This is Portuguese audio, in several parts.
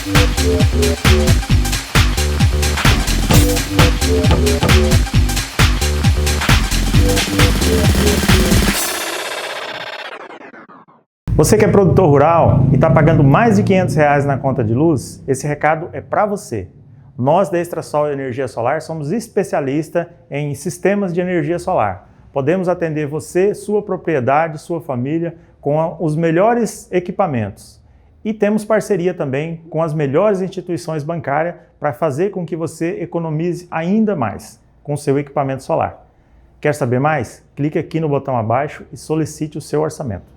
Você que é produtor rural e está pagando mais de R$500 na conta de luz, esse recado é para você. Nós da Extrasol Energia Solar somos especialistas em sistemas de energia solar. Podemos atender você, sua propriedade, sua família com os melhores equipamentos. E temos parceria também com as melhores instituições bancárias para fazer com que você economize ainda mais com o seu equipamento solar. Quer saber mais? Clique aqui no botão abaixo e solicite o seu orçamento.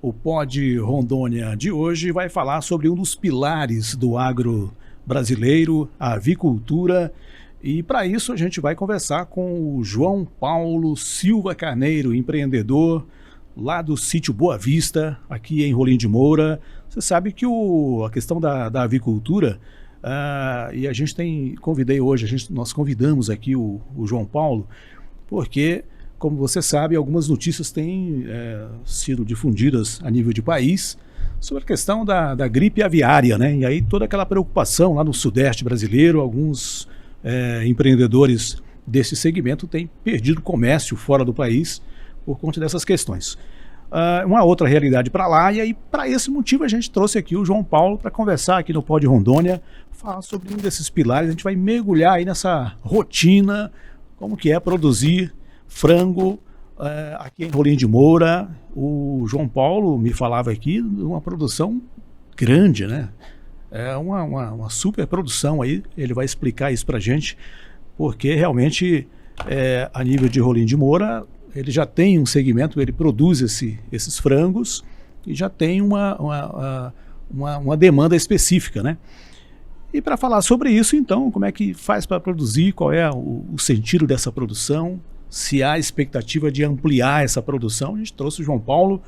O Pod Rondônia de hoje vai falar sobre um dos pilares do agro brasileiro, a avicultura, e para isso a gente vai conversar com o João Paulo Silva Carneiro, empreendedor lá do sítio Boa Vista, aqui em Rolim de Moura. Você sabe que a questão da avicultura, e a gente nós convidamos aqui o João Paulo, porque, como você sabe, algumas notícias têm sido difundidas a nível de país sobre a questão da gripe aviária, né? E aí toda aquela preocupação lá no Sudeste brasileiro, alguns empreendedores desse segmento têm perdido comércio fora do país por conta dessas questões. Uma outra realidade para lá, e aí para esse motivo a gente trouxe aqui o João Paulo para conversar aqui no Pod Rondônia, falar sobre um desses pilares. A gente vai mergulhar aí nessa rotina, como que é produzir frango aqui em Rolim de Moura. O João Paulo me falava aqui de uma produção grande, né? É uma super produção aí, ele vai explicar isso para a gente, porque realmente a nível de Rolim de Moura, ele já tem um segmento, ele produz esses frangos e já tem uma demanda específica, né? E para falar sobre isso, então, como é que faz para produzir, qual é o sentido dessa produção, se há expectativa de ampliar essa produção, a gente trouxe o João Paulo.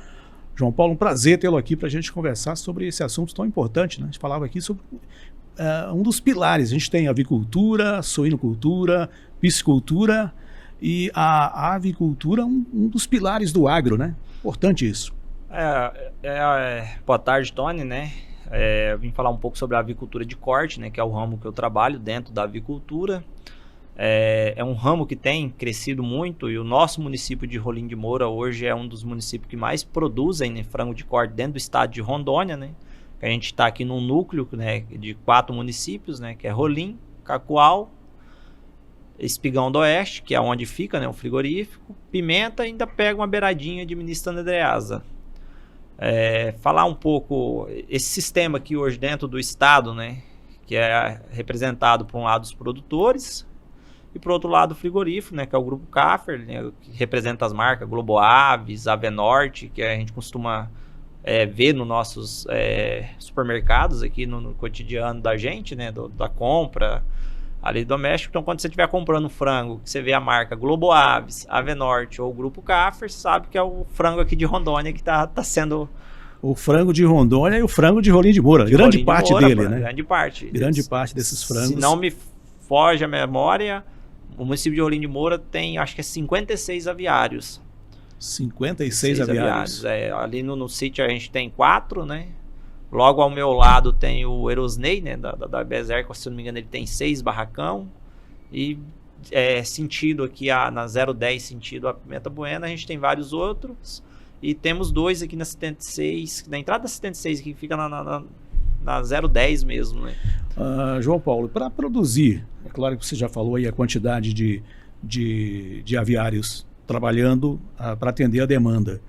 João Paulo, um prazer tê-lo aqui para a gente conversar sobre esse assunto tão importante, né? A gente falava aqui sobre um dos pilares. A gente tem avicultura, suinocultura, piscicultura, e a avicultura um dos pilares do agro, né? Importante isso. Boa tarde, Tony, né? Eu vim falar um pouco sobre a avicultura de corte, né? Que é o ramo que eu trabalho dentro da avicultura. É um ramo que tem crescido muito, e o nosso município de Rolim de Moura hoje é um dos municípios que mais produzem, né, frango de corte dentro do estado de Rondônia, né? A gente está aqui num núcleo, né, de 4 municípios, né? Que é Rolim, Cacoal, Espigão do Oeste, que é onde fica, né, o frigorífico, Pimenta, e ainda pega uma beiradinha de Ministro Andreasa. Falar um pouco esse sistema aqui hoje dentro do estado, né, que é representado por um lado os produtores e por outro lado o frigorífico, né, que é o Grupo Caffer, né, que representa as marcas Globo Aves, Avenorte, que a gente costuma ver nos nossos supermercados aqui no cotidiano da gente, né, da compra ali doméstico. Então, quando você estiver comprando frango, que você vê a marca Globo Aves, Avenorte ou Grupo Caffer, sabe que é o frango aqui de Rondônia que tá sendo... O frango de Rondônia e o frango de Rolim de Moura. Grande parte dele, né? Grande parte. Grande parte desses frangos. Se não me foge a memória, o município de Rolim de Moura tem, acho que é 56 aviários. 56 aviários. Ali no sítio a gente tem 4, né? Logo ao meu lado tem o Erosnei, né, da Bezer, se não me engano ele tem 6 barracão. E sentido aqui na 010, sentido a Pimenta Buena, a gente tem vários outros. E temos 2 aqui na 76, na entrada da 76, que fica na 010 mesmo, né? João Paulo, para produzir, é claro que você já falou aí a quantidade de aviários trabalhando para atender a demanda.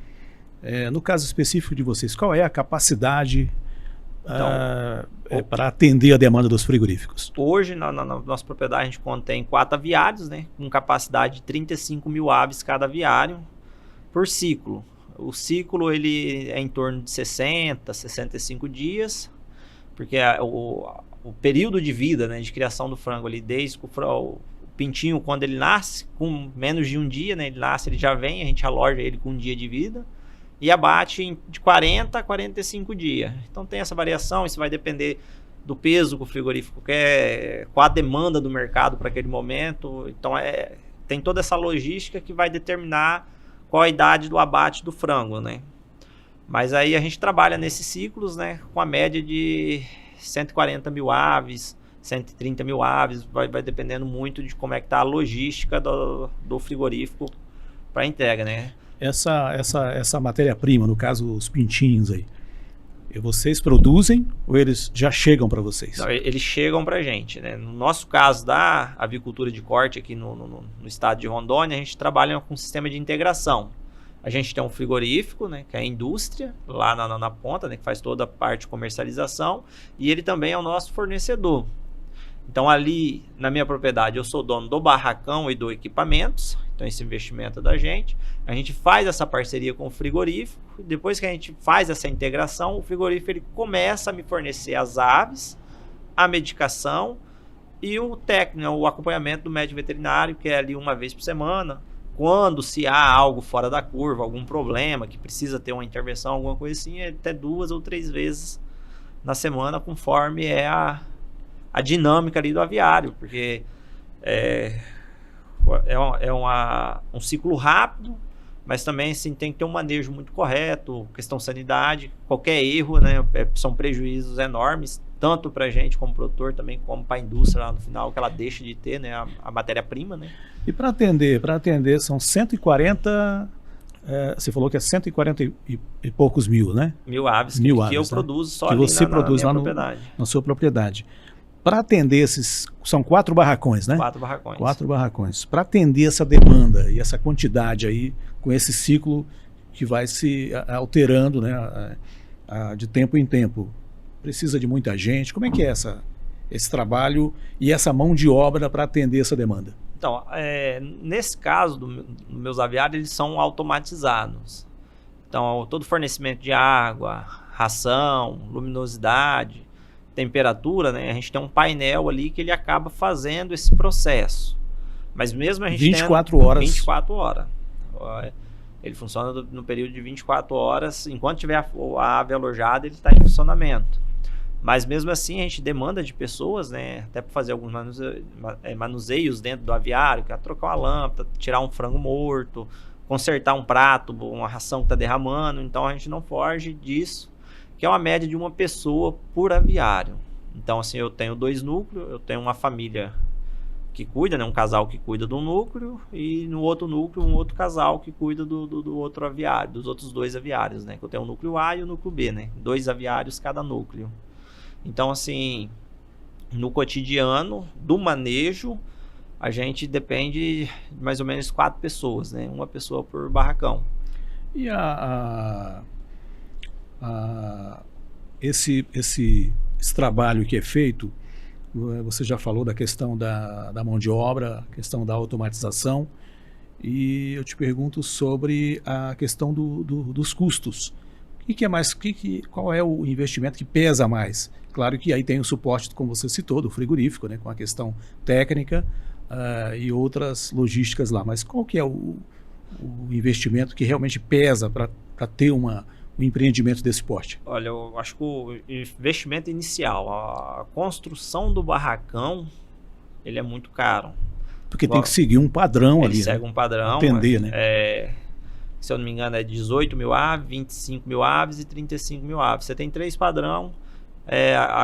No caso específico de vocês, qual é a capacidade para atender a demanda dos frigoríficos? Hoje, na nossa propriedade, a gente contém 4 aviários, né, com capacidade de 35 mil aves cada aviário por ciclo. O ciclo ele é em torno de 60, 65 dias, porque o período de vida, né, de criação do frango ali, desde o pintinho, quando ele nasce, com menos de um dia, né, ele nasce, ele já vem, a gente aloja ele com um dia de vida, e abate de 40 a 45 dias. Então tem essa variação, isso vai depender do peso que o frigorífico quer, qual a demanda do mercado para aquele momento. Então, tem toda essa logística que vai determinar qual a idade do abate do frango, né? Mas aí a gente trabalha nesses ciclos, né, com a média de 140 mil aves, 130 mil aves, vai dependendo muito de como é que está a logística do frigorífico para entrega, né? Essa matéria-prima, no caso os pintinhos aí, vocês produzem ou eles já chegam para vocês? Não, eles chegam para a gente, né? No nosso caso da avicultura de corte aqui no estado de Rondônia, a gente trabalha com um sistema de integração. A gente tem um frigorífico, né, que é a indústria, lá na ponta, né, que faz toda a parte de comercialização, e ele também é o nosso fornecedor. Então, ali na minha propriedade, eu sou dono do barracão e do equipamentos, então esse investimento é da gente. A gente faz essa parceria com o frigorífico, e depois que a gente faz essa integração, o frigorífico ele começa a me fornecer as aves, a medicação e o técnico, o acompanhamento do médico veterinário, que é ali uma vez por semana. Quando se há algo fora da curva, algum problema, que precisa ter uma intervenção, alguma coisa assim, é até 2 ou 3 vezes na semana, conforme é a dinâmica ali do aviário, porque um ciclo rápido, mas também assim, tem que ter um manejo muito correto, questão sanidade, qualquer erro, né, são prejuízos enormes, tanto para a gente como produtor, também como para a indústria lá no final, que ela deixa de ter, né, a matéria-prima, né. E para atender são 140, você falou que é 140 e poucos mil, né? Mil aves que eu né? produzo só que ali você produz na lá propriedade. Na sua propriedade. Para atender esses, são 4 barracões, né? 4 barracões. 4 barracões. Para atender essa demanda e essa quantidade aí, com esse ciclo que vai se alterando, né, de tempo em tempo, precisa de muita gente. Como é que é esse trabalho e essa mão de obra para atender essa demanda? Então, nesse caso dos meus aviários, eles são automatizados. Então, todo fornecimento de água, ração, luminosidade, temperatura, né? A gente tem um painel ali que ele acaba fazendo esse processo. Mas mesmo a gente 24 horas. 24 horas. Ele funciona no período de 24 horas. Enquanto tiver a ave alojada, ele está em funcionamento. Mas mesmo assim a gente demanda de pessoas, né, até para fazer alguns manuseios dentro do aviário, que é trocar uma lâmpada, tirar um frango morto, consertar um prato, uma ração que está derramando. Então a gente não foge disso, que é uma média de uma pessoa por aviário. Então assim, eu tenho 2 núcleos, eu tenho uma família que cuida, né, um casal que cuida do núcleo, e no outro núcleo um outro casal que cuida do outro aviário, dos outros 2 aviários, né, que eu tenho o núcleo A e o núcleo B, né, 2 aviários cada núcleo. Então, assim, no cotidiano do manejo, a gente depende de mais ou menos 4 pessoas, né? Uma pessoa por barracão. E esse trabalho que é feito, você já falou da questão da mão de obra, a questão da automatização, e eu te pergunto sobre a questão dos custos. Qual é o investimento que pesa mais? Claro que aí tem o suporte, como você citou, do frigorífico, né, com a questão técnica e outras logísticas lá. Mas qual que é o investimento que realmente pesa para ter um empreendimento desse porte? Olha, eu acho que o investimento inicial, a construção do barracão, ele é muito caro. Porque tem que seguir um padrão ali. Segue um padrão. Atender, né? Se eu não me engano, é 18 mil aves, 25 mil aves e 35 mil aves. Você tem 3 padrão.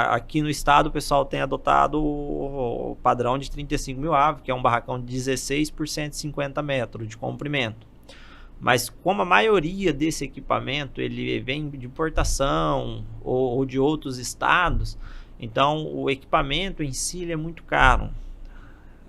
Aqui no estado o pessoal tem adotado o padrão de 35 mil aves, que é um barracão de 16 por 150 metros de comprimento. Mas como a maioria desse equipamento ele vem de importação ou de outros estados, então o equipamento em si ele é muito caro.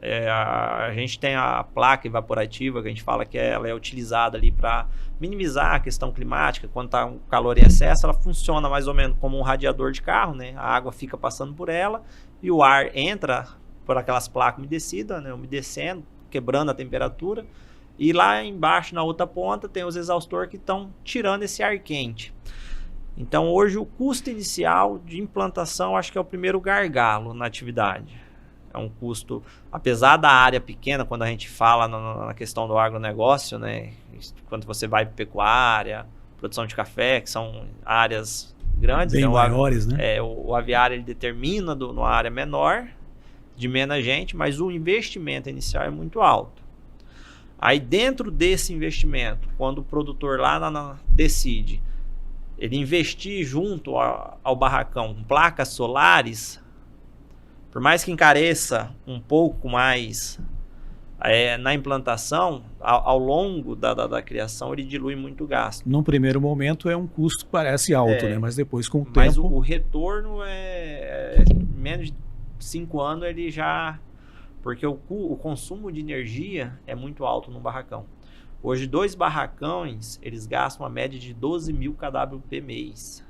A gente tem a placa evaporativa, que a gente fala que ela é utilizada ali para minimizar a questão climática. Quando está um calor em excesso, ela funciona mais ou menos como um radiador de carro, né? A água fica passando por ela e o ar entra por aquelas placas umedecidas, né? Umedecendo, quebrando a temperatura. E lá embaixo, na outra ponta, tem os exaustores que estão tirando esse ar quente. Então hoje o custo inicial de implantação acho que é o primeiro gargalo na atividade. É um custo, apesar da área pequena, quando a gente fala na questão do agronegócio, né? Quando você vai para pecuária, produção de café, que são áreas grandes. Bem né? maiores, né? O aviário ele determina numa área menor, de menos gente, mas o investimento inicial é muito alto. Aí dentro desse investimento, quando o produtor lá decide ele investir junto ao barracão com placas solares, por mais que encareça um pouco mais na implantação, ao longo da criação ele dilui muito o gasto. Num primeiro momento é um custo que parece alto, né? Mas depois com o Mas tempo... o retorno menos de 5 anos ele já... Porque o consumo de energia é muito alto no barracão. Hoje, 2 barracões, eles gastam uma média de 12 mil kWp mês.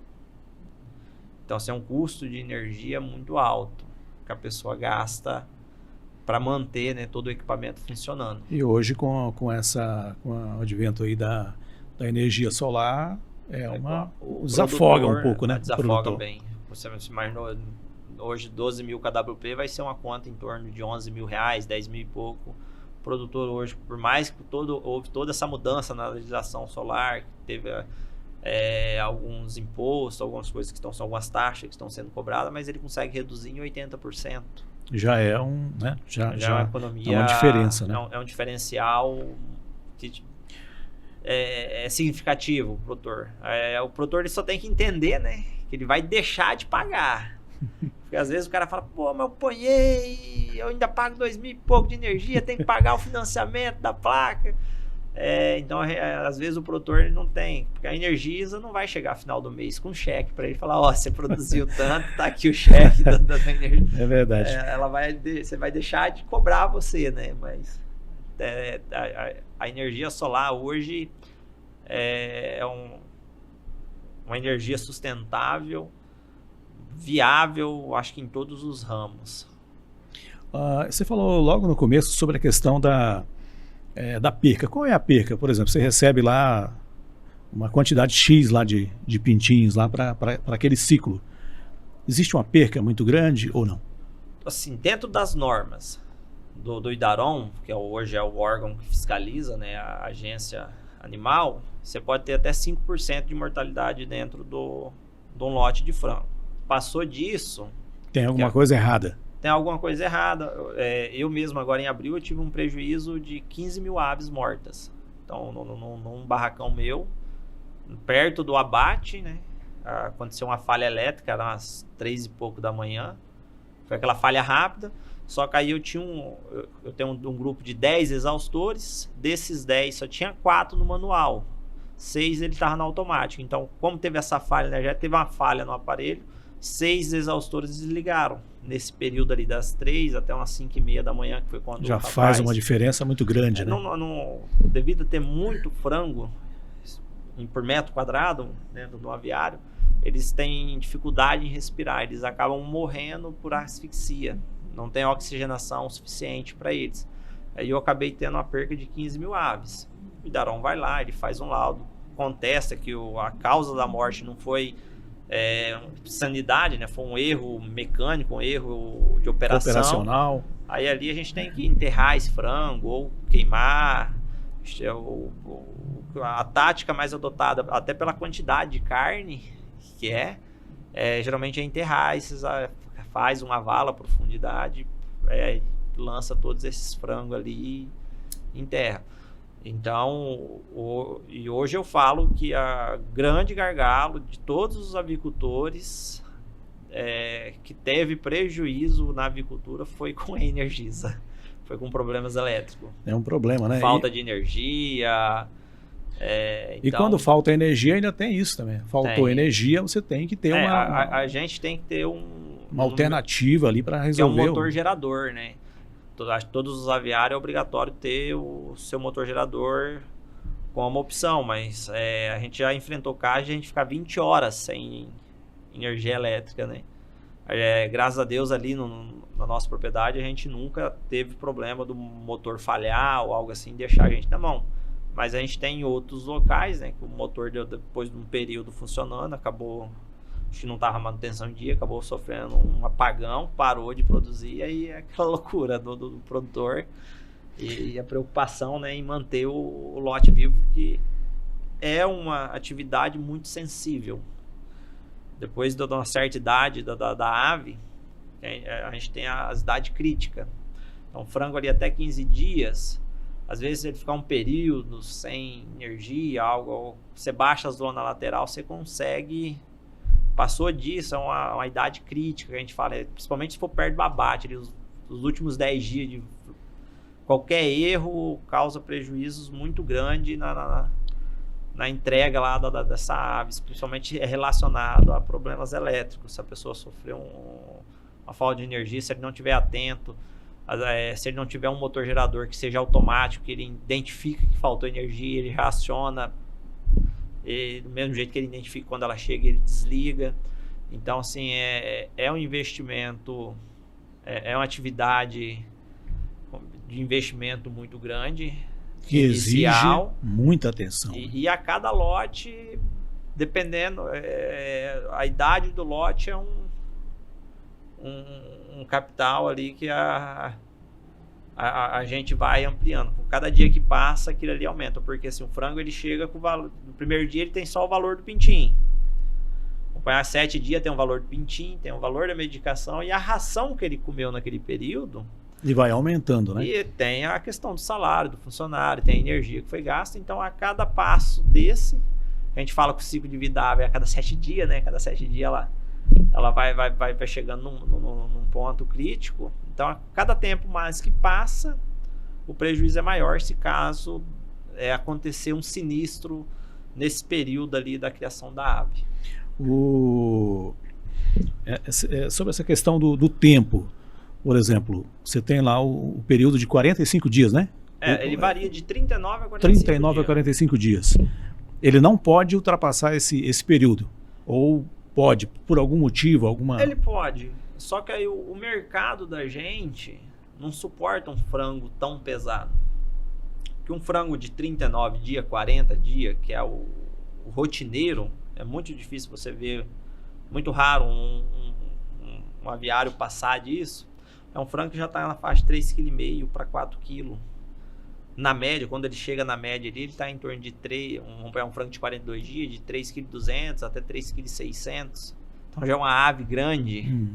Então, assim, é um custo de energia muito alto que a pessoa gasta para manter, né, todo o equipamento funcionando. E hoje, com o advento aí da energia solar, desafoga um pouco, né? Desafoga bem. Você imaginou... Hoje 12 mil kWp vai ser uma conta em torno de 11 mil reais, 10 mil e pouco. O produtor hoje, por mais que houve toda essa mudança na legislação solar, que teve alguns impostos, algumas coisas que são algumas taxas que estão sendo cobradas, mas ele consegue reduzir em 80%. Já é né? Já é uma economia, é uma diferença, né? É um diferencial que é significativo o produtor. O produtor ele só tem que entender, né, que ele vai deixar de pagar. Porque às vezes o cara fala, pô, mas eu ponhei, eu ainda pago 2 mil e pouco de energia, tem que pagar o financiamento da placa. Então, às vezes o produtor ele não tem, porque a Energisa não vai chegar ao final do mês com um cheque para ele falar, você produziu tanto, tá aqui o cheque da energia. É verdade. Você vai deixar de cobrar você, né? Mas a energia solar hoje uma energia sustentável, viável, acho que em todos os ramos. Você falou logo no começo sobre a questão da perca. Qual é a perca? Por exemplo, você recebe lá uma quantidade X lá de pintinhos lá para aquele ciclo. Existe uma perca muito grande ou não? Assim, dentro das normas do IDARON, que hoje é o órgão que fiscaliza, né, a agência animal, você pode ter até 5% de mortalidade dentro de um lote de frango. Passou disso... Tem alguma coisa errada. Tem alguma coisa errada. Eu mesmo, agora em abril, eu tive um prejuízo de 15 mil aves mortas. Então, num barracão meu, perto do abate, né? Aconteceu uma falha elétrica, eram umas 3 e pouco da manhã. Foi aquela falha rápida. Só que aí eu tenho um grupo de 10 exaustores. Desses 10, só tinha 4 no manual. 6 ele estava no automático. Então, como teve essa falha, né, já teve uma falha no aparelho, 6 exaustores desligaram. Nesse período ali das 3 até umas 5h30 da manhã, que foi quando já faz uma diferença muito grande, né? Devido a ter muito frango por metro quadrado dentro do aviário, eles têm dificuldade em respirar, eles acabam morrendo por asfixia, não tem oxigenação suficiente para eles. Aí eu acabei tendo uma perca de 15 mil aves. O IDARON vai lá, ele faz um laudo, contesta que a causa da morte não foi sanidade, né? Foi um erro mecânico, um erro de operacional. Aí ali a gente tem que enterrar esse frango ou queimar. A tática mais adotada, até pela quantidade de carne que geralmente é enterrar faz uma vala à profundidade, lança todos esses frangos ali e enterra. Então, e hoje eu falo que a grande gargalo de todos os avicultores que teve prejuízo na avicultura foi com a Energisa, foi com problemas elétricos. É um problema, né? Falta de energia. E quando falta energia ainda tem isso também. Faltou energia, você tem que ter a gente tem que ter uma alternativa ali para resolver. Que é um motor gerador, né? Todos os aviários é obrigatório ter o seu motor gerador como opção, mas a gente já enfrentou casos de a gente ficar 20 horas sem energia elétrica, né? Graças a Deus ali na nossa propriedade a gente nunca teve problema do motor falhar ou algo assim, deixar a gente na mão. Mas a gente tem em outros locais, né, que o motor depois de um período funcionando, acabou, acho que não estava manutenção em dia, acabou sofrendo um apagão, parou de produzir, aí é aquela loucura do produtor e a preocupação, né, em manter o lote vivo, que é uma atividade muito sensível. depois de uma certa idade da ave, a gente tem a idade crítica. Então, o frango ali até 15 dias, às vezes ele ficar um período sem energia, algo, você baixa a zona lateral, você consegue... Passou disso, é uma idade crítica, que a gente fala, principalmente se for perto do abate, ali, os últimos 10 dias de qualquer erro causa prejuízos muito grandes na entrega lá dessa ave, principalmente relacionado a problemas elétricos. Se a pessoa sofreu uma falta de energia, se ele não estiver atento, se ele não tiver um motor gerador que seja automático, que ele identifica que faltou energia, ele já aciona, e do mesmo jeito que ele identifica quando ela chega, ele desliga. Então, assim, é um investimento, é uma atividade de investimento muito grande, que inicial, exige muita atenção. E a cada lote, dependendo, a idade do lote é um capital ali que a gente vai ampliando. Por cada dia que passa, aquilo ali aumenta. Porque assim, o frango ele chega com o valor. No primeiro dia ele tem só o valor do pintinho. Acompanhar 7 dias tem o valor do pintinho, tem o valor da medicação e a ração que ele comeu naquele período. E vai aumentando, né? E tem a questão do salário do funcionário, tem a energia que foi gasta. Então, a cada passo desse, a gente fala que o ciclo de vida ave é a cada 7 dias, né? Cada 7 dias ela vai chegando num ponto crítico. Então, a cada tempo mais que passa, o prejuízo é maior se caso acontecer um sinistro nesse período ali da criação da ave. Sobre essa questão do tempo, por exemplo, você tem lá o período de 45 dias, né? Ele varia de 39 a 45 39 a 45 dias. Ele não pode ultrapassar esse período? Ou pode, por algum motivo, alguma... Ele pode, só que aí o mercado da gente não suporta um frango tão pesado. Porque um frango de 39 dias, 40 dias, que é o rotineiro, é muito difícil você ver, muito raro um aviário passar disso. É um frango que já está na faixa de 3,5 kg para 4 kg. Na média, quando ele chega na média, ele está em torno de 3, um frango de 42 dias, de 3,2 kg até 3,6 kg. Então já é uma ave grande.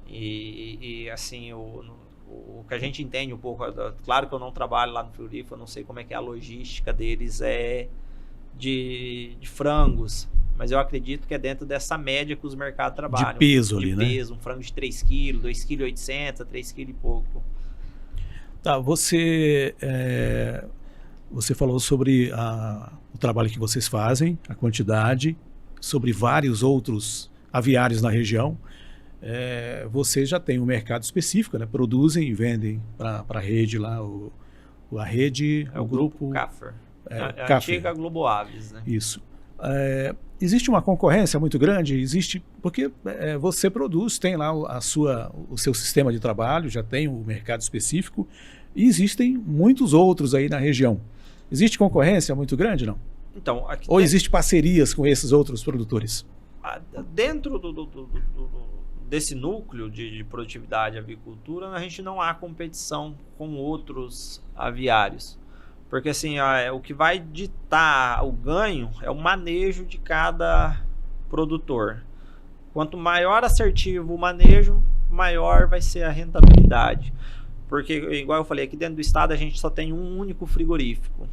E assim, o que a gente entende um pouco, claro que eu não trabalho lá no frigorífico, eu não sei como é que é a logística deles de frangos, mas eu acredito que é dentro dessa média que os mercados trabalham. De peso ali, né? De peso, um frango de 3 kg, 2,8 kg, 3 kg e pouco. Tá, você falou sobre o trabalho que vocês fazem, a quantidade, sobre vários outros aviários na região. Vocês já têm um mercado específico, né? Produzem e vendem para a rede lá, a rede... É o grupo CAFER. A antiga Globo Aves, né? Isso. Existe uma concorrência muito grande? Existe, porque você produz, tem lá o seu sistema de trabalho, já tem o mercado específico, e existem muitos outros aí na região. Existe concorrência muito grande, não? Então, ou existe parcerias com esses outros produtores? Dentro desse núcleo de produtividade e avicultura, a gente não há competição com outros aviários. Porque assim, o que vai ditar o ganho é o manejo de cada produtor. Quanto maior assertivo o manejo, maior vai ser a rentabilidade. Porque, igual eu falei, aqui dentro do estado a gente só tem um único frigorífico.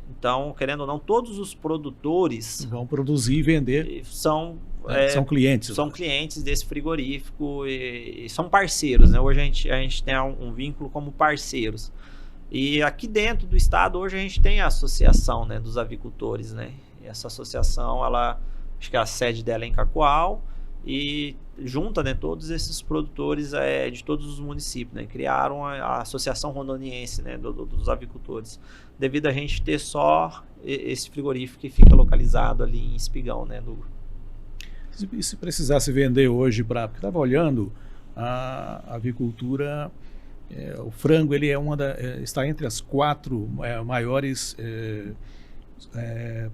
Então, querendo ou não, todos os produtores... vão produzir e vender. São clientes. São clientes desse frigorífico e são parceiros, né? Hoje a gente tem um vínculo como parceiros. E aqui dentro do estado, hoje a gente tem a associação, né, dos avicultores, né? E essa associação, acho que a sede dela é em Cacoal e junta, né, todos esses produtores de todos os municípios, né? Criaram a Associação Rondoniense, né, dos avicultores, devido a gente ter só esse frigorífico que fica localizado ali em Espigão, né? E se precisasse vender hoje porque estava olhando a avicultura... o frango ele está entre as 4 maiores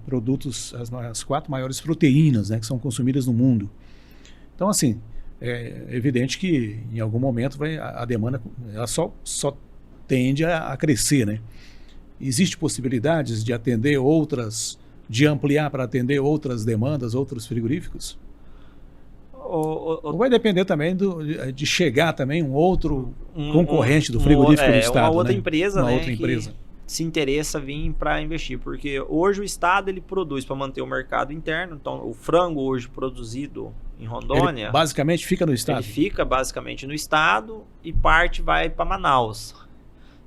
produtos, as 4 maiores proteínas, né, que são consumidas no mundo. Então, assim, é evidente que em algum momento a demanda ela só tende a crescer, né? Existem possibilidades de atender de ampliar para atender outras demandas, outros frigoríficos? Ou vai depender também de chegar também um outro concorrente do frigorífico do Estado, uma outra né? empresa, Uma né, outra empresa. se interessa vir para investir, porque hoje o Estado ele produz para manter o mercado interno, então o frango hoje produzido em Rondônia, Ele basicamente fica no Estado? ele fica basicamente no Estado e parte vai para Manaus.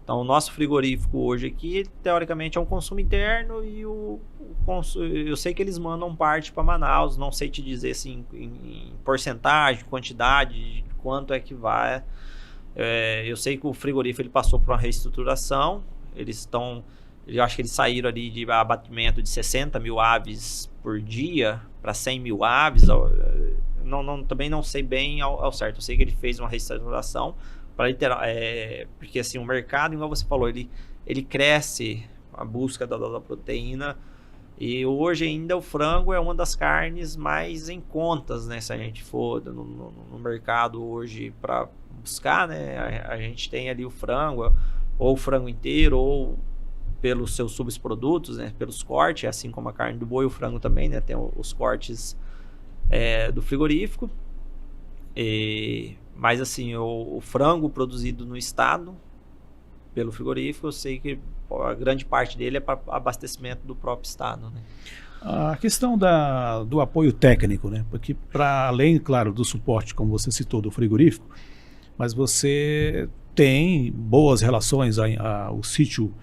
Então o nosso frigorífico hoje aqui, teoricamente, é um consumo interno e eu sei que eles mandam parte para Manaus, não sei te dizer assim, em porcentagem, quantidade, de quanto é que vai. Eu sei que o frigorífico ele passou por uma reestruturação, eu acho que eles saíram ali de abatimento de 60 mil aves por dia para 100 mil aves. Também não sei bem ao certo. Eu sei que ele fez uma reestruturação para porque assim o mercado, igual você falou, ele cresce a busca da proteína, e hoje ainda o frango é uma das carnes mais em contas, né? Se a gente for no mercado hoje para buscar, né? A gente tem ali o frango, ou o frango inteiro, ou pelos seus subprodutos, né? Pelos cortes, assim como a carne do boi, o frango também, né? Tem os cortes do frigorífico. Mas assim, o frango produzido no estado pelo frigorífico, eu sei que a grande parte dele é para abastecimento do próprio estado, né? A questão do apoio técnico, né? Porque para além, claro, do suporte, como você citou, do frigorífico, mas você tem boas relações, o sítio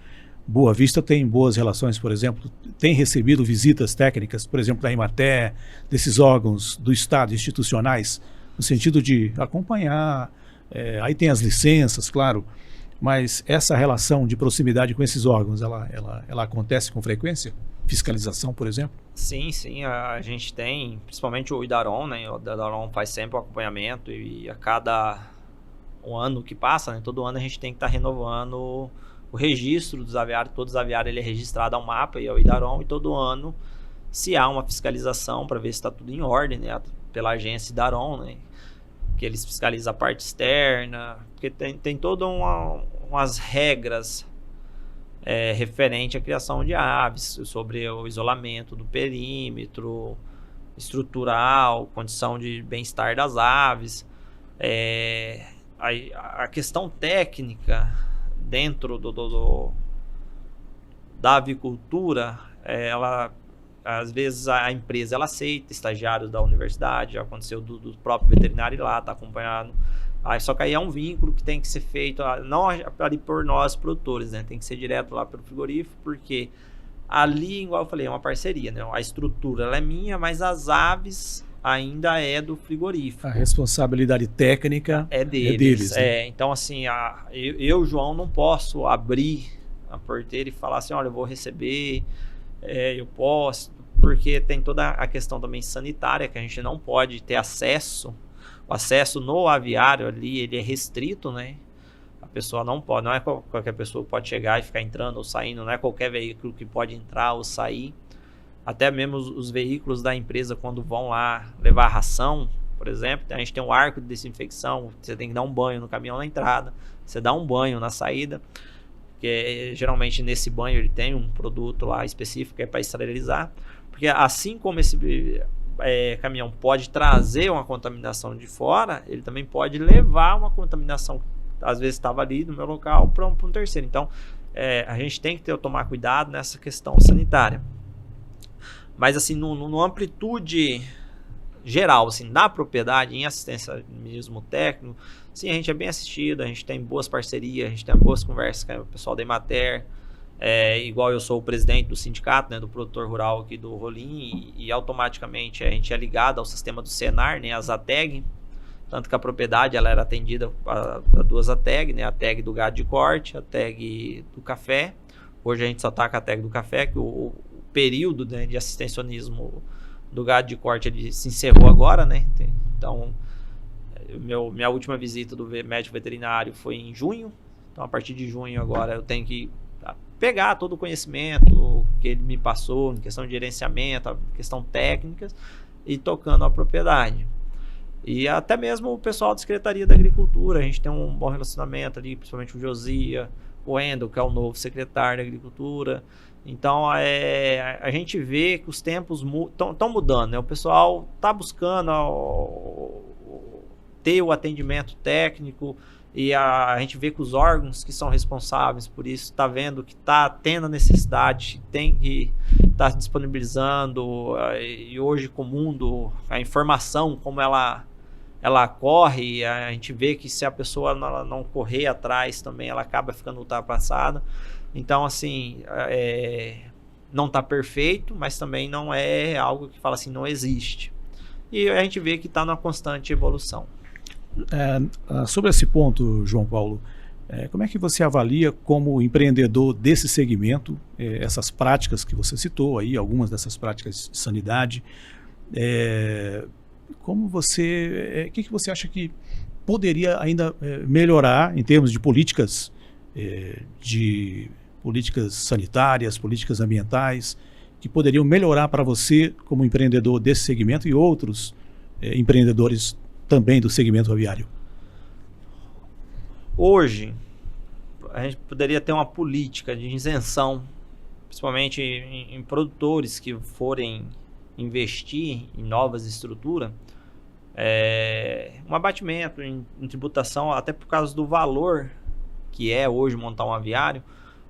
Boa Vista tem boas relações, por exemplo, tem recebido visitas técnicas, por exemplo, da Emater, desses órgãos do Estado, institucionais, no sentido de acompanhar, aí tem as licenças, claro, mas essa relação de proximidade com esses órgãos, ela acontece com frequência? Fiscalização, por exemplo? Sim, a gente tem, principalmente o Idaron, né? O Idaron faz sempre o acompanhamento e a cada um ano que passa, né? Todo ano a gente tem que estar renovando o registro dos aviários. Todos os aviários ele é registrado ao mapa e ao Idaron, e todo ano se há uma fiscalização para ver se está tudo em ordem, né? Pela agência Idaron, né? Que eles fiscalizam a parte externa, porque tem todas umas regras referente à criação de aves, sobre o isolamento do perímetro, estrutural, condição de bem-estar das aves. A questão técnica dentro da avicultura, às vezes a empresa ela aceita estagiários da universidade, já aconteceu do próprio veterinário ir lá, tá acompanhando. Só que aí é um vínculo que tem que ser feito, não ali por nós produtores, né? Tem que ser direto lá pelo frigorífico, porque ali, igual eu falei, é uma parceria, né? A estrutura ela é minha, mas as aves ainda é do frigorífico. A responsabilidade técnica é deles. Né? Então, assim, eu, João, não posso abrir a porteira e falar assim, olha, eu vou receber, eu posso, porque tem toda a questão também sanitária, que a gente não pode ter acesso. O acesso no aviário ali, ele é restrito, né? A pessoa não pode, não é qualquer pessoa que pode chegar e ficar entrando ou saindo, não é qualquer veículo que pode entrar ou sair. Até mesmo os veículos da empresa, quando vão lá levar ração, por exemplo, a gente tem um arco de desinfecção, você tem que dar um banho no caminhão na entrada, você dá um banho na saída, que geralmente nesse banho ele tem um produto lá específico que é para esterilizar, porque assim como esse caminhão pode trazer uma contaminação de fora, ele também pode levar uma contaminação que às vezes estava ali no meu local para um terceiro. Então a gente tem que tomar cuidado nessa questão sanitária. Mas assim, no amplitude geral, assim, da propriedade, em assistencialismo técnico, sim, a gente é bem assistido, a gente tem boas parcerias, a gente tem boas conversas com o pessoal da Emater, igual eu sou o presidente do sindicato, né, do produtor rural aqui do Rolim, e automaticamente a gente é ligado ao sistema do Senar, né, a Zateg, tanto que a propriedade ela era atendida a duas ATEG, né, a TEG do gado de corte, a TEG do café. Hoje a gente só está com a TEG do café, que o período, né, de assistencialismo do gado de corte ele se encerrou agora, né? Então, minha última visita do médico veterinário foi em junho. Então, a partir de junho agora eu tenho que pegar todo o conhecimento que ele me passou em questão de gerenciamento, questão técnicas, e tocando a propriedade. E até mesmo o pessoal da Secretaria da Agricultura, a gente tem um bom relacionamento ali, principalmente o Josia, o Wendel, que é o novo secretário da Agricultura. Então, a gente vê que os tempos estão mudando, né? O pessoal está buscando ter o atendimento técnico, e a gente vê que os órgãos que são responsáveis por isso está vendo que está tendo a necessidade, tem que estar disponibilizando, e hoje com o mundo, a informação, como ela corre, a gente vê que se a pessoa não correr atrás também, ela acaba ficando ultrapassada. Então, assim, não está perfeito, mas também não é algo que fala assim, não existe. E a gente vê que está numa constante evolução. Sobre esse ponto, João Paulo, como é que você avalia como empreendedor desse segmento, essas práticas que você citou aí, algumas dessas práticas de sanidade, como você, o que você acha que poderia ainda melhorar em termos de políticas sanitárias, políticas ambientais, que poderiam melhorar para você como empreendedor desse segmento e outros empreendedores também do segmento aviário? Hoje, a gente poderia ter uma política de isenção, principalmente em produtores que forem investir em novas estruturas, um abatimento em tributação, até por causa do valor que é hoje montar um aviário.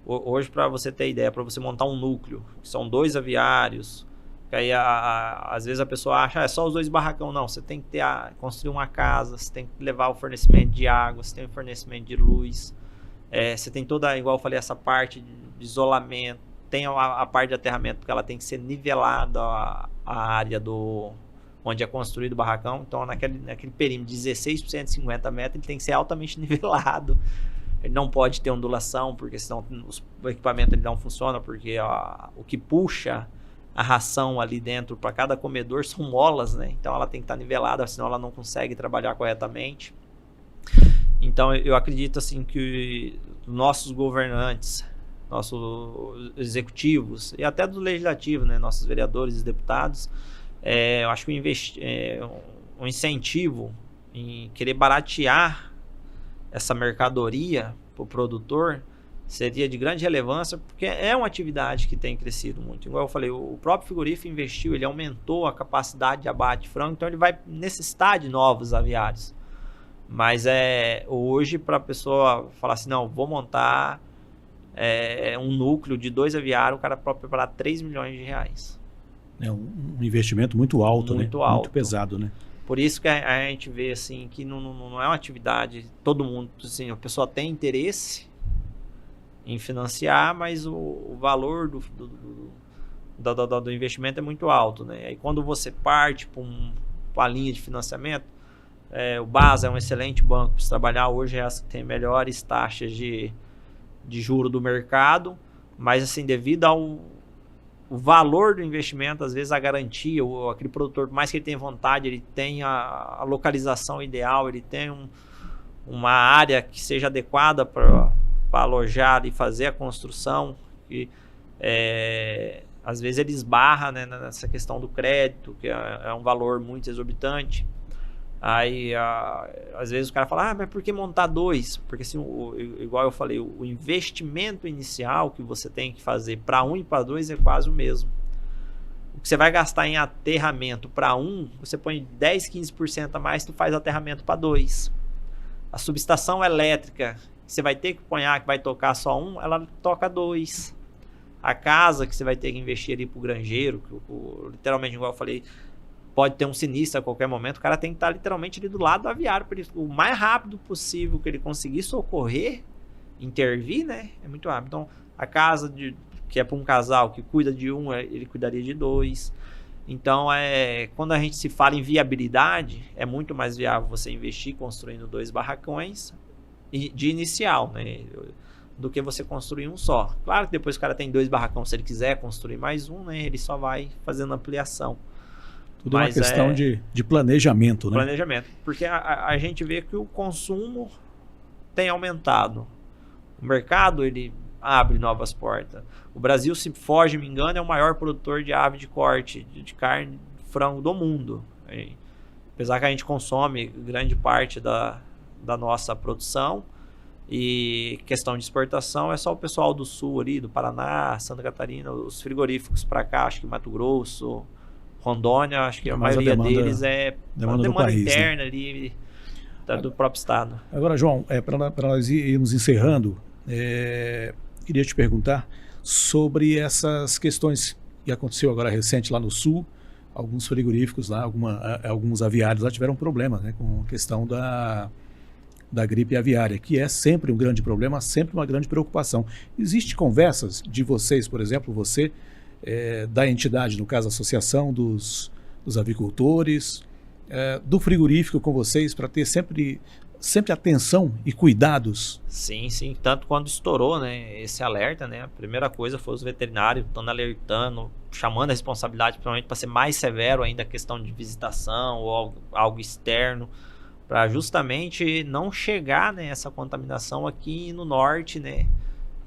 Hoje, para você ter ideia, para você montar um núcleo, que são 2 aviários, que aí às vezes a pessoa acha, é só os 2 barracão. Não, você tem que construir uma casa, você tem que levar o fornecimento de água, você tem o fornecimento de luz, você tem toda, igual eu falei, essa parte de isolamento, tem a parte de aterramento, porque ela tem que ser nivelada a área onde é construído o barracão. Então, naquele perímetro de 16 por 150 metros, ele tem que ser altamente nivelado. Ele não pode ter ondulação, porque senão o equipamento ele não funciona, porque o que puxa a ração ali dentro para cada comedor são molas, né? Então ela tem que estar nivelada, senão ela não consegue trabalhar corretamente. Então eu acredito assim que nossos governantes, nossos executivos e até do legislativo, né? Nossos vereadores e deputados, eu acho que um incentivo em querer baratear essa mercadoria para o produtor seria de grande relevância, porque é uma atividade que tem crescido muito. Igual eu falei, o próprio frigorífico investiu, ele aumentou a capacidade de abate de frango, então ele vai necessitar de novos aviários. Mas hoje, para a pessoa falar assim, não, vou montar um núcleo de 2 aviários, o cara pode preparar 3 milhões de reais. É um investimento muito alto, muito né? alto. Muito pesado, né? Por isso que a gente vê assim, que não é uma atividade, todo mundo, assim, a pessoa tem interesse em financiar, mas o valor do investimento é muito alto, né? Aí quando você parte para uma linha de financiamento, o BASA é um excelente banco para trabalhar, hoje é as que tem melhores taxas de juro do mercado, mas assim, devido ao valor do investimento, às vezes a garantia, aquele produtor, por mais que ele tenha vontade, ele tem a localização ideal, ele tem uma área que seja adequada para alojar e fazer a construção, e às vezes ele esbarra, né, nessa questão do crédito, que é um valor muito exorbitante. Aí às vezes o cara fala, mas por que montar 2? Porque assim, igual eu falei, o investimento inicial que você tem que fazer para 1 e para 2 é quase o mesmo. O que você vai gastar em aterramento para 1, você põe 10, 15% a mais, tu faz aterramento para 2. A subestação elétrica que você vai ter que pôr, que vai tocar só 1, ela toca 2. A casa que você vai ter que investir ali pro granjeiro, literalmente, igual eu falei, pode ter um sinistro a qualquer momento, o cara tem que estar literalmente ali do lado do aviário, para o mais rápido possível que ele conseguir socorrer, intervir, né? É muito rápido. Então, a casa que é para um casal que cuida de 1, ele cuidaria de 2. Então, quando a gente se fala em viabilidade, é muito mais viável você investir construindo 2 barracões de inicial, né? Do que você construir um só. Claro que depois o cara tem 2 barracões, se ele quiser construir mais um, né? Ele só vai fazendo ampliação. Tudo é uma questão de planejamento, né? Planejamento, porque a gente vê que o consumo tem aumentado. O mercado, ele abre novas portas. O Brasil, se foge, me engano, é o maior produtor de ave de corte, de carne, de frango do mundo. Apesar que a gente consome grande parte da nossa produção, e questão de exportação é só o pessoal do sul ali, do Paraná, Santa Catarina, os frigoríficos para cá, acho que Mato Grosso, Rondônia, acho que a maioria deles é demanda país, interna, né? ali. do próprio estado. Agora, João, para nós irmos encerrando, queria te perguntar sobre essas questões que aconteceu agora recente lá no Sul. Alguns frigoríficos lá, alguns aviários lá tiveram problemas, né, com a questão da gripe aviária, que é sempre um grande problema, sempre uma grande preocupação. Existem conversas de vocês, por exemplo, você, da entidade, no caso a Associação dos Avicultores, do frigorífico com vocês, para ter sempre atenção e cuidados? Sim, tanto quando estourou, né, esse alerta, né, a primeira coisa foi os veterinários estando alertando, chamando a responsabilidade, principalmente para ser mais severo ainda a questão de visitação ou algo externo, para justamente não chegar, né, essa contaminação aqui no norte, né,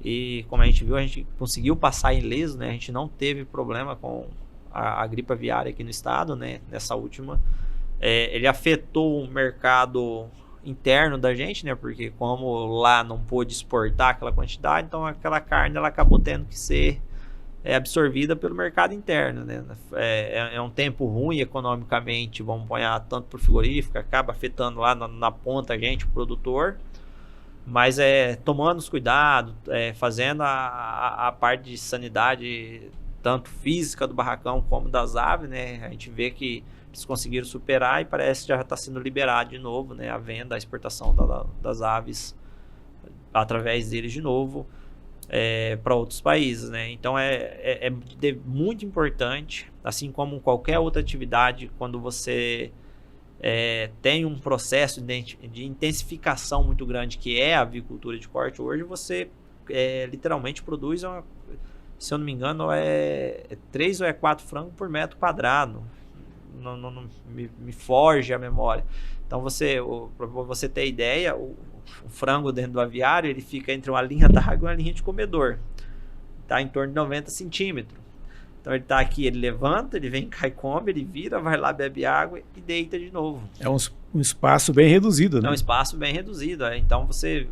e como a gente viu, a gente conseguiu passar ileso, né, a gente não teve problema com a gripe aviária aqui no estado, né, nessa última. Ele afetou o mercado interno da gente, né, porque como lá não pôde exportar aquela quantidade, então aquela carne ela acabou tendo que ser absorvida pelo mercado interno, né? É um tempo ruim economicamente, vamos apanhar tanto para o frigorífico, acaba afetando lá na ponta a gente, o produtor, mas tomando os cuidados, fazendo a parte de sanidade, tanto física do barracão como das aves, né? A gente vê que eles conseguiram superar e parece que já está sendo liberado de novo, né? A venda, a exportação das aves através deles de novo. Para outros países, né? Então é muito importante, assim como qualquer outra atividade, quando você tem um processo de intensificação muito grande, que é a avicultura de corte. Hoje você literalmente produz, se eu não me engano, 3 ou 4 frangos por metro quadrado. Não me foge a memória. Então para você ter ideia, o frango dentro do aviário, ele fica entre uma linha d'água e uma linha de comedor. Está em torno de 90 centímetros. Então ele está aqui, ele levanta, ele vem, cai, come, ele vira, vai lá, bebe água e deita de novo. É um espaço bem reduzido, né? É um espaço bem reduzido. Então você,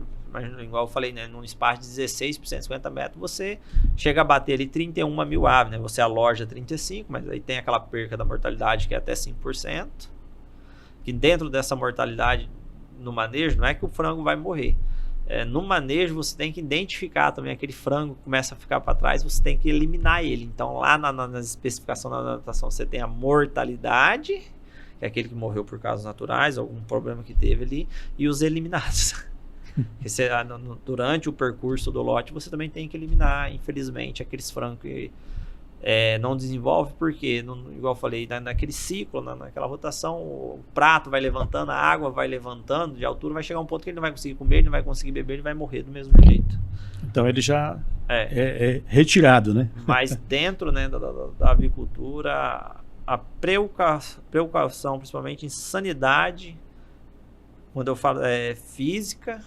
igual eu falei, né, num espaço de 16 por 150 metros, você chega a bater ali 31 mil aves, né? Você aloja 35, mas aí tem aquela perca da mortalidade que é até 5%. Que dentro dessa mortalidade no manejo, não é que o frango vai morrer. No manejo, você tem que identificar também aquele frango que começa a ficar para trás, você tem que eliminar ele. Então, lá nas especificações da anotação, você tem a mortalidade, que é aquele que morreu por causas naturais, algum problema que teve ali, e os eliminados. Durante o percurso do lote, você também tem que eliminar, infelizmente, aqueles frangos que não desenvolve, porque, igual eu falei, naquele ciclo, naquela rotação, o prato vai levantando, a água vai levantando de altura, vai chegar um ponto que ele não vai conseguir comer, ele não vai conseguir beber, ele vai morrer do mesmo jeito. Então ele já é retirado, né? Mas dentro, né, da avicultura, a precaução, principalmente em sanidade, quando eu falo física,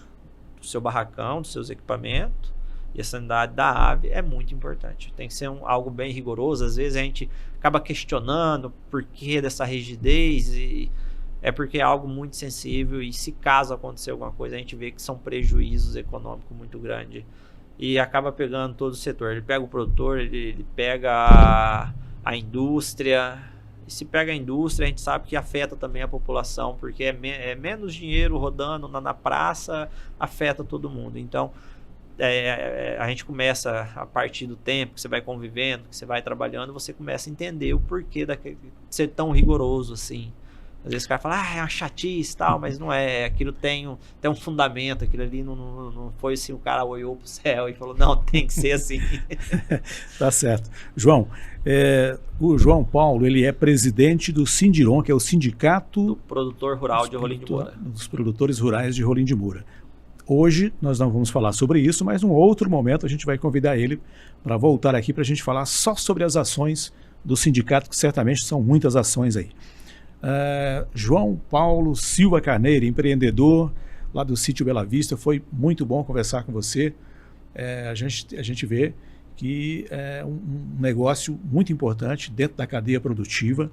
do seu barracão, dos seus equipamentos, e a sanidade da ave é muito importante. Tem que ser algo bem rigoroso. Às vezes a gente acaba questionando por que dessa rigidez, e é porque é algo muito sensível, e se caso acontecer alguma coisa, a gente vê que são prejuízos econômicos muito grandes. E acaba pegando todo o setor. Ele pega o produtor, ele pega a indústria. E se pega a indústria, a gente sabe que afeta também a população, porque é menos dinheiro rodando na praça, afeta todo mundo. Então, a gente começa, a partir do tempo que você vai convivendo, que você vai trabalhando, você começa a entender o porquê de ser tão rigoroso assim. Às vezes o cara fala, é uma chatice e tal, mas não é. Aquilo tem um fundamento, aquilo ali não foi assim, o cara olhou pro céu e falou, não, tem que ser assim. Tá certo. João, o João Paulo, ele é presidente do Sindiron, que é o Sindicato do Produtor Rural de Rolim de Moura. Dos Produtores Rurais de Rolim de Moura. Hoje nós não vamos falar sobre isso, mas num outro momento a gente vai convidar ele para voltar aqui para a gente falar só sobre as ações do sindicato, que certamente são muitas ações aí. João Paulo Silva Carneiro, empreendedor lá do Sítio Bela Vista, foi muito bom conversar com você. A gente vê que é um negócio muito importante dentro da cadeia produtiva,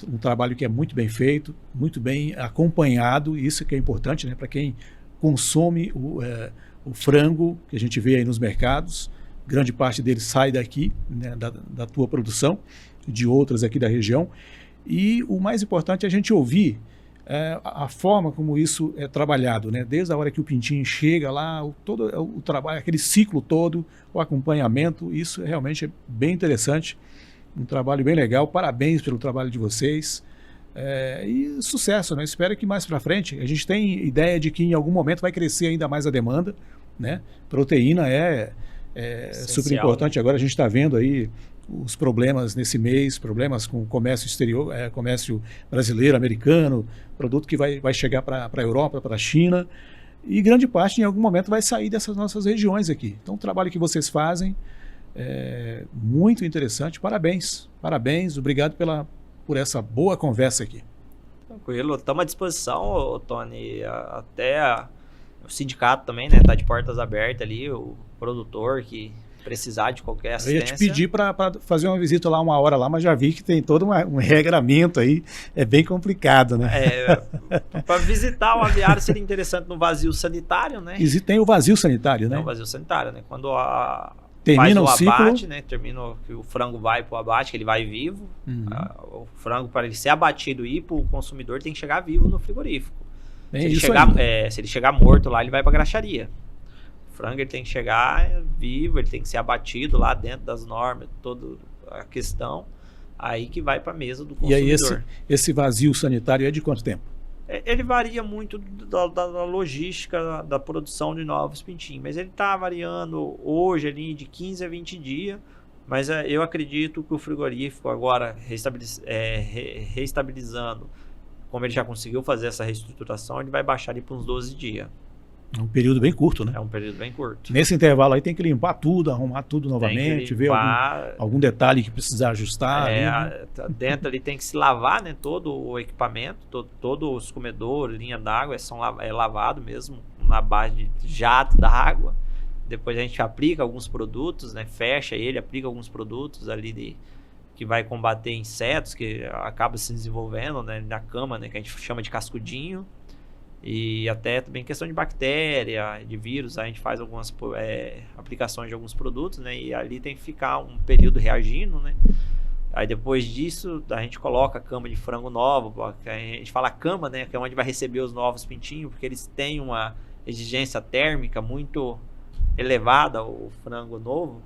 um trabalho que é muito bem feito, muito bem acompanhado, isso que é importante, né, para quem consome o frango que a gente vê aí nos mercados. Grande parte dele sai daqui, né, da tua produção, de outras aqui da região. E o mais importante é a gente ouvir a forma como isso é trabalhado, né? Desde a hora que o pintinho chega lá, todo o trabalho, aquele ciclo todo, o acompanhamento, isso realmente é bem interessante, um trabalho bem legal. Parabéns pelo trabalho de vocês. E sucesso, né? Espero que mais para frente, a gente tem ideia de que em algum momento vai crescer ainda mais a demanda, né? Proteína é super importante. Agora a gente está vendo aí os problemas nesse mês, problemas com o comércio exterior, comércio brasileiro, americano, produto que vai chegar para a Europa, para a China, e grande parte em algum momento vai sair dessas nossas regiões aqui. Então o trabalho que vocês fazem é muito interessante. Parabéns, obrigado por essa boa conversa aqui. Tranquilo, estamos à disposição, Tony, até o sindicato também, né, tá de portas abertas ali, o produtor que precisar de qualquer assistência. Eu ia te pedir para fazer uma visita lá, uma hora lá, mas já vi que tem todo um regramento aí, é bem complicado, né? Para visitar o aviário seria interessante no vazio sanitário, né? E tem o vazio sanitário, né? Tem o vazio sanitário, né? Quando termina faz o abate, ciclo, né? Termina que o frango vai para o abate, que ele vai vivo. O frango, para ele ser abatido e ir para o consumidor, tem que chegar vivo no frigorífico. Se ele chegar morto lá, ele vai para a graxaria. O frango ele tem que chegar vivo, ele tem que ser abatido lá dentro das normas, toda a questão, aí que vai para a mesa do consumidor. E aí esse vazio sanitário é de quanto tempo? Ele varia muito da logística da produção de novos pintinhos, mas ele está variando hoje ali de 15 a 20 dias, mas eu acredito que o frigorífico agora reestabilizando, como ele já conseguiu fazer essa reestruturação, ele vai baixar ali para uns 12 dias. É um período bem curto, né? É um período bem curto. Nesse intervalo aí tem que limpar tudo, arrumar tudo novamente, ver algum detalhe que precisar ajustar. Dentro ali tem que se lavar, né? Todo o equipamento, todo os comedores, linha d'água é lavado mesmo na base de jato da água. Depois a gente aplica alguns produtos, né? Fecha ele, aplica alguns produtos ali que vai combater insetos que acaba se desenvolvendo, né? Na cama, né? Que a gente chama de cascudinho. E até também questão de bactéria, de vírus, a gente faz algumas aplicações de alguns produtos, né? E ali tem que ficar um período reagindo, né? Aí depois disso, a gente coloca a cama de frango nova, a gente fala cama, né? Que é onde vai receber os novos pintinhos, porque eles têm uma exigência térmica muito elevada, o frango novo,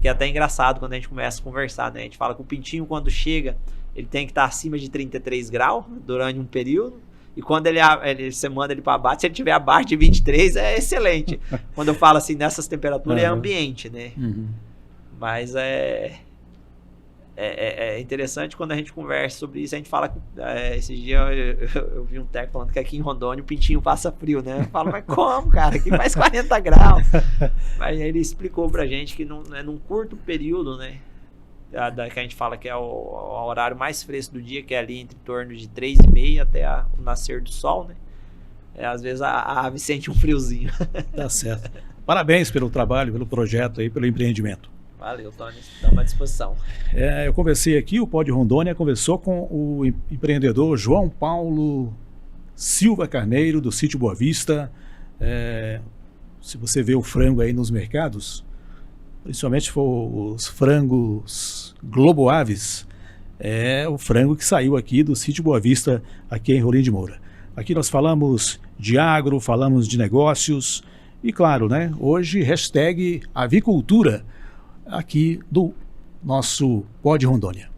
que é até engraçado quando a gente começa a conversar, né? A gente fala que o pintinho, quando chega, ele tem que estar acima de 33 graus durante um período. E quando você manda ele para abate, se ele tiver abaixo de 23, é excelente. Quando eu falo assim, nessas temperaturas, é ambiente, né? Mas é interessante quando a gente conversa sobre isso. A gente fala que esses dias eu vi um técnico falando que aqui em Rondônia o pintinho passa frio, né? Eu falo, mas como, cara? Aqui faz 40 graus. Mas ele explicou pra gente que num curto período, né? Que a gente fala que é o horário mais fresco do dia, que é ali entre torno de 3h30 até o nascer do sol, né? Às vezes a ave sente um friozinho. Tá certo. Parabéns pelo trabalho, pelo projeto aí, pelo empreendimento. Valeu, Tony. Estamos à disposição. Eu conversei aqui, o Pod Rondônia conversou com o empreendedor João Paulo Silva Carneiro, do Sítio Boa Vista. Se você vê o frango aí nos mercados, principalmente for os frangos Globo Aves, é o frango que saiu aqui do Sítio Boa Vista, aqui em Rolim de Moura. Aqui nós falamos de agro, falamos de negócios e, claro, né, hoje, hashtag avicultura, aqui do nosso Pod Rondônia.